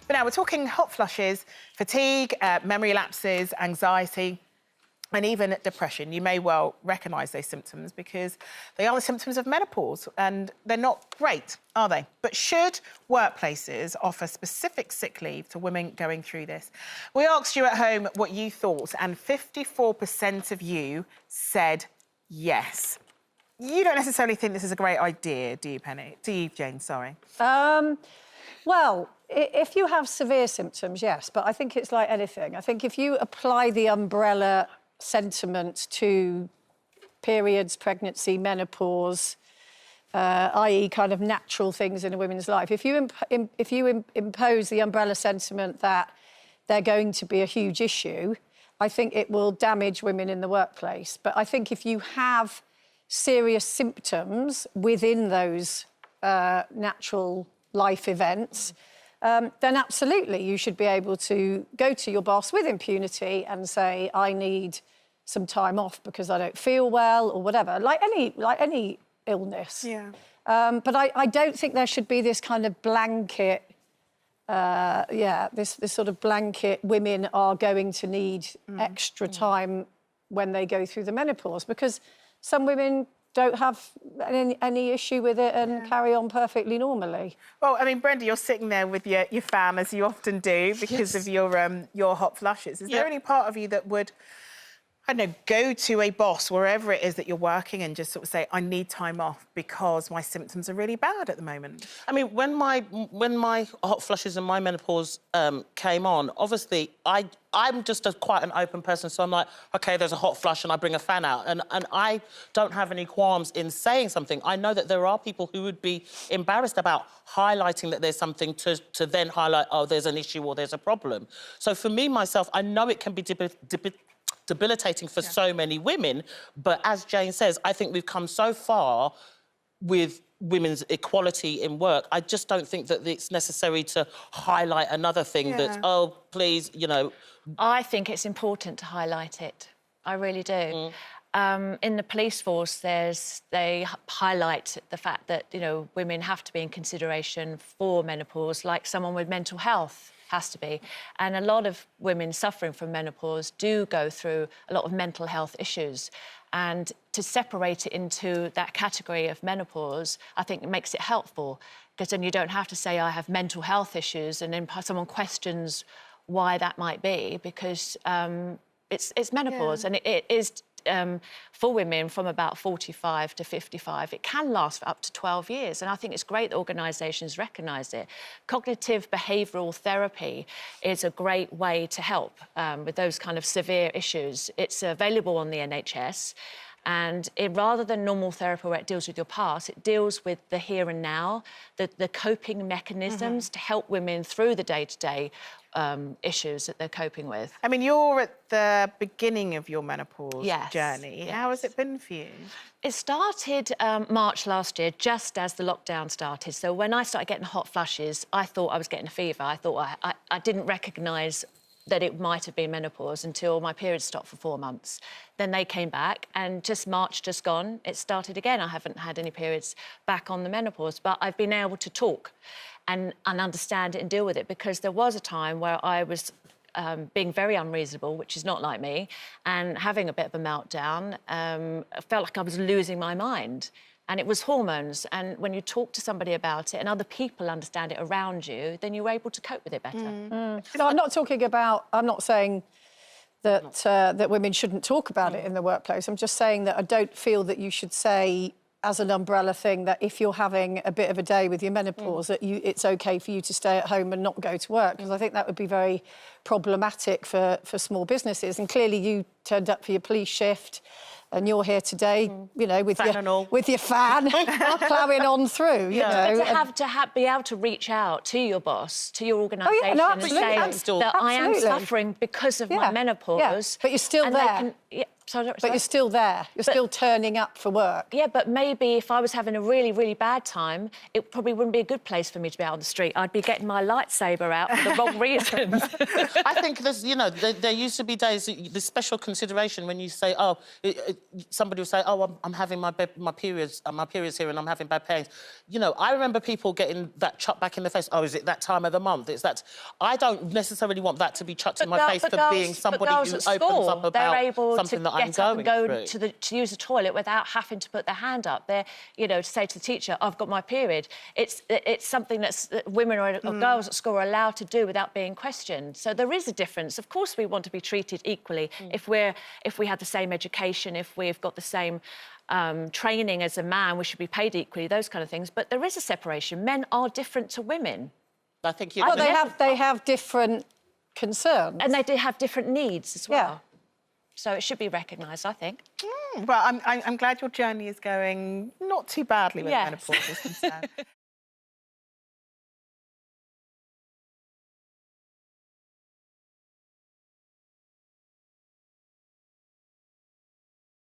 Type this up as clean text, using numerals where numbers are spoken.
But now we're talking hot flushes, fatigue, memory lapses, anxiety, and even depression. You may well recognise those symptoms because they are the symptoms of menopause, and they're not great, are they? But should workplaces offer specific sick leave to women going through this? We asked you at home what you thought, and 54% of you said yes. You don't necessarily think this is a great idea, do you, Penny? Do you, Jane? Sorry. Well, if you have severe symptoms, yes, but I think it's like anything. I think if you apply the umbrella sentiment to periods, pregnancy, menopause, i.e. kind of natural things in a woman's life, if you impose the umbrella sentiment that they're going to be a huge issue, I think it will damage women in the workplace. But I think if you have serious symptoms within those natural life events, then absolutely you should be able to go to your boss with impunity and say, I need some time off because I don't feel well or whatever, like any illness. Yeah. But I don't think there should be this kind of blanket, this sort of blanket, women are going to need extra time when they go through the menopause, because some women don't have any issue with it and carry on perfectly normally. Well, I mean, Brenda, you're sitting there with your fan, as you often do, because of your hot flushes. Is there any part of you that would, I don't know, go to a boss, wherever it is that you're working, and just sort of say, I need time off because my symptoms are really bad at the moment? I mean, when my hot flushes and my menopause came on, obviously, I'm just quite an open person, so I'm like, OK, there's a hot flush and I bring a fan out. And I don't have any qualms in saying something. I know that there are people who would be embarrassed about highlighting that there's something to then highlight, oh, there's an issue or there's a problem. So for me, myself, I know it can be debilitating for so many women, but as Jane says, I think we've come so far with women's equality in work. I just don't think that it's necessary to highlight another thing that, oh, please, you know... I think it's important to highlight it. I really do. In the police force, they highlight the fact that, you know, women have to be in consideration for menopause, like someone with mental health has to be. And a lot of women suffering from menopause do go through a lot of mental health issues. And to separate it into that category of menopause, I think it makes it helpful, because then you don't have to say, I have mental health issues, and then someone questions why that might be, because it's menopause, and it is... for women from about 45 to 55, it can last for up to 12 years. And I think it's great that organisations recognise it. Cognitive behavioural therapy is a great way to help with those kind of severe issues. It's available on the NHS. And rather than normal therapy where it deals with your past, it deals with the here and now, the coping mechanisms to help women through the day-to-day issues that they're coping with. I mean, you're at the beginning of your menopause journey. Yes. How has it been for you? It started March last year, just as the lockdown started. So when I started getting hot flushes, I thought I was getting a fever. I thought I didn't recognise that it might have been menopause until my periods stopped for 4 months. Then they came back, and just March just gone, it started again. I haven't had any periods back on the menopause, but I've been able to talk and understand it and deal with it, because there was a time where I was being very unreasonable, which is not like me, and having a bit of a meltdown. I felt like I was losing my mind. And it was hormones. And when you talk to somebody about it and other people understand it around you, then you're able to cope with it better. No, I'm not talking about... I'm not saying that that women shouldn't talk about it in the workplace. I'm just saying that I don't feel that you should say, as an umbrella thing, that if you're having a bit of a day with your menopause, that it's OK for you to stay at home and not go to work, because I think that would be very problematic for small businesses. And clearly you turned up for your police shift, and you're here today, you know, with your fan, ploughing on through, you know. But to be able to reach out to your boss, to your organisation, and say absolutely. that I am suffering because of my menopause. But you're still there. But you're still there. You're still turning up for work. Yeah, but maybe if I was having a really, really bad time, it probably wouldn't be a good place for me to be out on the street. I'd be getting my lightsaber out for the wrong reasons. I think there's, you know, there used to be days, the special consideration when you say, oh, somebody will say, oh, I'm having my periods here and I'm having bad pains. You know, I remember people getting that chucked back in the face. Oh, is it that time of the month? It's that. I don't necessarily want that to be chucked in my face for being somebody who opens up about something that I'm going through. To use the toilet without having to put their hand up. They're, you know, to say to the teacher, I've got my period. It's something that women or girls at school are allowed to do without being questioned. So there is a difference. Of course, we want to be treated equally. If we have the same education, if we've got the same training as a man, we should be paid equally. Those kind of things. But there is a separation. Men are different to women. I think they have different concerns, and they do have different needs as well. Yeah. So it should be recognised, I think. Well, I'm glad your journey is going not too badly with menopause is concerned.